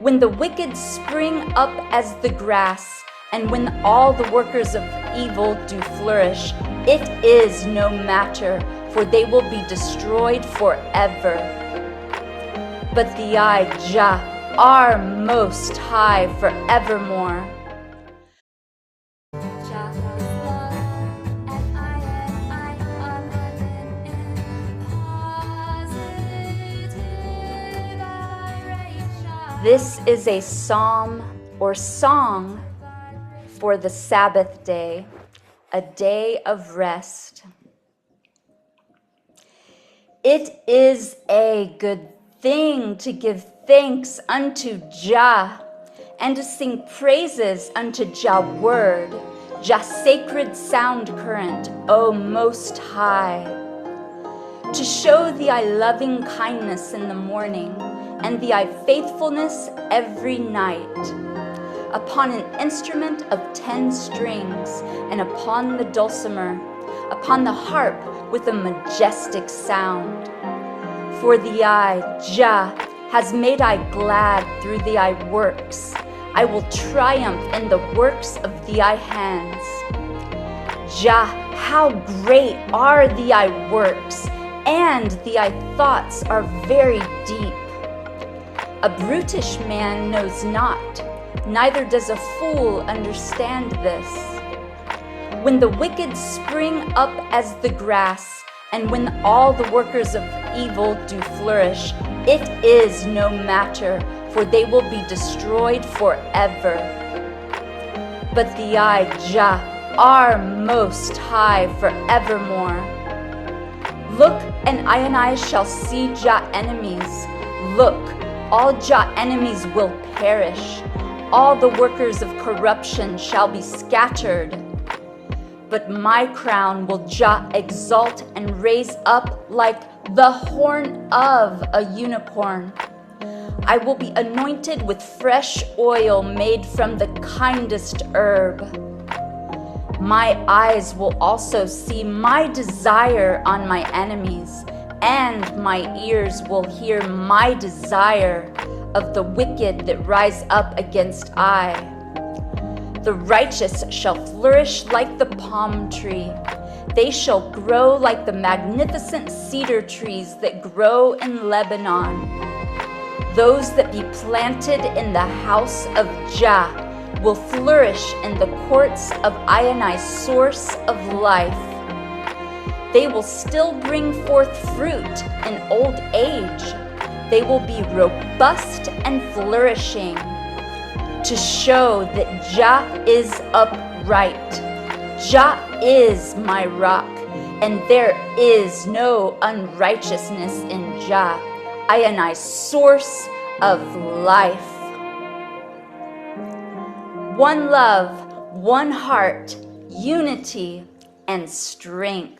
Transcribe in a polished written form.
When the wicked spring up as the grass, and when all the workers of evil do flourish, it is no matter, for they will be destroyed forever. But the I, Jah, are most high forevermore. This is a psalm or song for the Sabbath day, a day of rest. It is a good thing to give thanks unto Jah and to sing praises unto Jah word, Jah sacred sound current, O Most High. To show thee I loving kindness in the morning and the I faithfulness every night, upon an instrument of 10 strings, and upon the dulcimer, upon the harp with a majestic sound. For the I, Jah, has made I glad through the I works. I will triumph in the works of the I hands. Jah, how great are the I works, and the I thoughts are very deep. A brutish man knows not, neither does a fool understand this. When the wicked spring up as the grass, and when all the workers of evil do flourish, it is no matter, for they will be destroyed forever. But the I, Jah, are most high forevermore. Look, and I shall see Jah enemies. Look, all Jah enemies will perish. All the workers of corruption shall be scattered. But my crown will Jah exalt and raise up like the horn of a unicorn. I will be anointed with fresh oil made from the kindest herb. My eyes will also see my desire on my enemies, and my ears will hear my desire of the wicked that rise up against I. The righteous shall flourish like the palm tree. They shall grow like the magnificent cedar trees that grow in Lebanon. Those that be planted in the house of Jah will flourish in the courts of Iyaric, source of life. They will still bring forth fruit in old age. They will be robust and flourishing, to show that Jah is upright. Jah is my rock, and there is no unrighteousness in Jah, Iyaric, source of life. One love, one heart, unity, and strength.